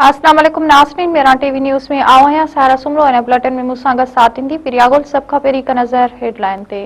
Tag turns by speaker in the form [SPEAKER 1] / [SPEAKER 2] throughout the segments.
[SPEAKER 1] अस्सलाम वालेकुम नाज़रीन, मेरा टीवी न्यूज़ में आओ हैं सारा सुमरो इन बुलेटिन में मुसांगत साथिन दी पिरियागोल सब खबरी का नजर हेडलाइन ते।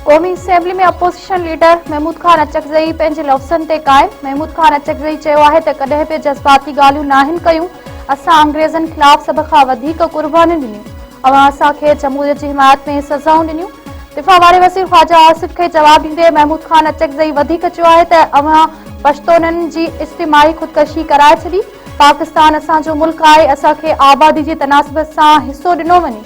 [SPEAKER 1] कौमी असेंबली में अपोजिशन लीडर महमूद खान अचकज़ई पंहिंजे लफ़्ज़नि ते क़ाइम। महमूद खान अचकज़ई चयो आहे त कॾहिं बि जज़्बाती ॻाल्हियूं नाहिनि कयूं। असां अंग्रेज़नि ख़िलाफ़ सभ खां वधीक क़ुर्बानियूं ॾिनियूं। अवां असांखे जमहूरियत जी हिमायत में सज़ाऊं ॾिनियूं। दिफ़ा वारे वज़ीर ख़्वाजा आसिफ खे जवाब ॾींदे महमूद खान अचकज़ई वधीक चयो आहे त अवां पश्तूननि जी इज्तिमाही ख़ुदकशी कराए छॾी। पाकिस्तान असांजो मुल्क आहे, असांखे आबादी जी तनासबत सां हिसो ॾिनो वञे।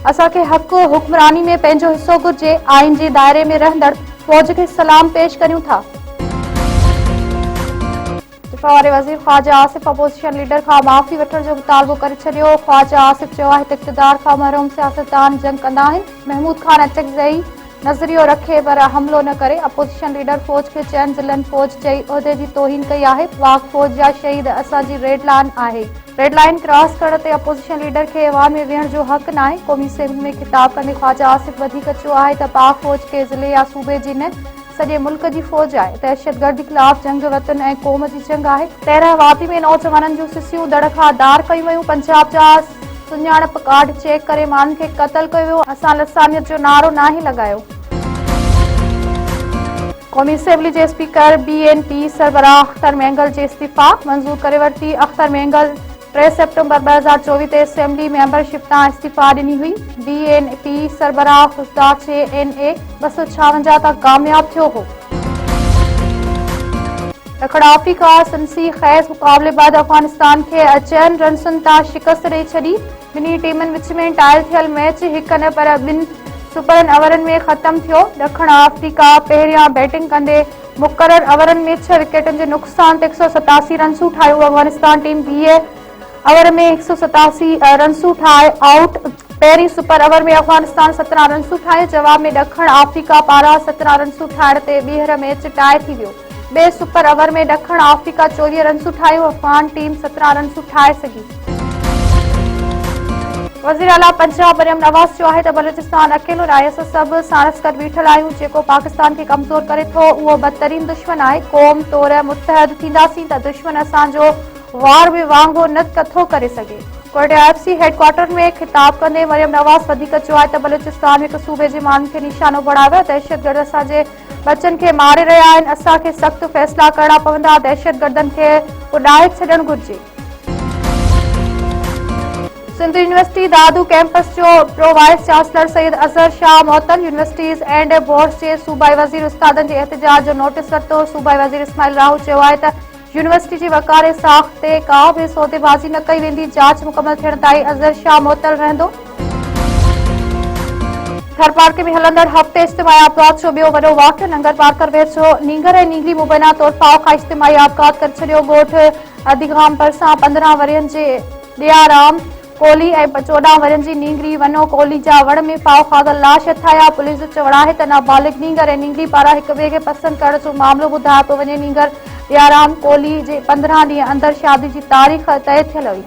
[SPEAKER 1] असांखे हक़ हुक्मरानी में पंहिंजो हिसो घुर्जे। आइन जे दायरे में रहंदड़ फ़ौज खे सलाम पेश करियूं था। दिफ़ा वारे वज़ीर ख़्वाजा आसिफ अपोजिशन लीडर खां माफ़ी वठण जो मुतालबो करे छॾियो। ख़्वाजा आसिफ चयो आहे त इक़्तिदार खां महरूम सियासतदान जंग कंदा आहिनि। महमूद खान अचकज़ई नज़रियो रखे पर हमलो न करे। अपोजिशन लीडर फ़ौज खे चइनि ज़िलनि फ़ौज चई उहिदे जी तौहीन कई आहे। पाक फ़ौज जा शहीद असांजी रेड लाइन आहे। रेड लाइन क्रॉस करण ते अपोजिशन लीडर खे ऐवान में विहण जो हक़ नाहे। क़ौमी असेंबली में ख़िताब कंदे ख़्वाजा आसिफ वधीक चयो आहे त पाक फ़ौज के ज़िले या सूबे जी न सॼे मुल्क जी फ़ौज आहे। दहशतगर्दी ख़िलाफ़ जंग वतन ऐं क़ौम जी जंग आहे। तेरहं वादी में नौजवाननि जूं सिसियूं दड़ खां दार कयूं वयूं। पंजाब जा सुञाणप कार्ड चेक करे माण्हुनि खे क़त्ल कयो वियो। असां लसानियत जो नारो नाहे लॻायो। क़ौमी असेंबली जे स्पीकर BNP सरबराह अख्तर मेंगल जे इस्तीफ़ा मंज़ूर करे वरिती। अख्तर मेंगल 3 सेप्टेम्बर 2024 ते असेंबली मेंबरशिप तां इस्तीफ़ा ॾिनी हुई। BNP सरबराह ख़ुशदा NA 256 तां कामयाब थियो हो। ॾखण अफ्रीका सनसी ख़ैज़ मुक़ाबले बैदि अफ़गानिस्तान खे 4 रन्सुनि तां शिकस्त ॾेई छॾी। ॿिन्ही टीमुनि विच में टाइल थियल मैच हिक न पर ॿिनि सुपरनि ओवरनि में ख़तमु थियो। ॾखण अफ्रीका पहिरियां बैटिंग कंदे मुक़रर ओवरनि में 6 विकेटनि जे नुक़सान ते 187 रन्सूं ठाहियूं। अफ़गानिस्तान टीम 20 ओवर में 187 रन्सूं ठाहे आउट। पहिरीं सुपर ओवर में अफ़गानिस्तान 17 रन्सूं ठाहे। जवाब में ॾखण अफ्रीका पारां 17 रन्सूं ठाहिण ते ॿीहर मैच टाए थी वियो। ॿिए सुपर ओवर में ॾखण अफ्रीका 24 रन्सूं ठाहियूं। अफ़गान टीम 17 रन्सूं ठाहे सघी। वज़ीर आला पंजाब मरियम नवाज़ चयो आहे त बलूचिस्तान अकेलो न आहे। असां सभु साणस गॾु बीठल आहियूं। जेको पाकिस्तान खे कमज़ोर करे थो उहो बदतरीन दुश्मन आहे। क़ौम तौर मुतहद थींदासीं त दुश्मन असांजो वार बि वांगुरु न कथो करे सघे। कोयटा FC हेडक्वार्टर में ख़िताब कंदे मरियम नवाज़ वधीक चयो आहे त बलूचिस्तान हिकु सूबे जे माण्हुनि खे निशानो बणायो आहे। दहशतगर्द असांजे बचनि खे मारे रहिया आहिनि। असांखे सख़्त फ़ैसिला करणा पवंदा। दहशतगर्दनि खे उॾाए छॾणु घुर्जे। सिंध यूनिवर्सिटी दादू कैंपस जो pro vice chancellor Saeed Azhar Shah मुअत्तल। यूनिवर्सिटीज़ एंड बोर्ड्स जे सूबाई वज़ीर उस्तादनि जे एहतजाज जो नोटिस वरितो। सूबाई वज़ीर इस्माइल राहू चयो आहे त यूनिवर्सिटी जी वकारे साख़ ते का बि सौदेबाज़ी न कई वेंदी। जांच मुकमल थियण ताईं अज़हर शाह मुअत्तल रहंदो। थर पार्के में हलंदड़ हफ़्ते इज्तिमाही आपघात जो ॿियो वॾो वाक़ियो। नंगर पार्कर वेझो नींगर ऐं नींगरी मुबैना तौर फाओ खां इज्तिमाही आपघात करे छॾियो। ॻोठ अधिगाम भरिसां 15 वरियनि जे ॾियाराम कोली ऐं 14 वरियनि जी नींगरी वनो कोली जा वण में फाओ खाधल लाश अथाया। पुलिस जो चवणु आहे त नाबालिग नींगर ऐं नींगरी पारां हिक ॿिए खे पसंदि करण जो मामिलो ॿुधायो पियो वञे। नींगर ॾियाराम कोली जे 15 ॾींहं अंदरि शादी जी तारीख़ तइ थियल हुई।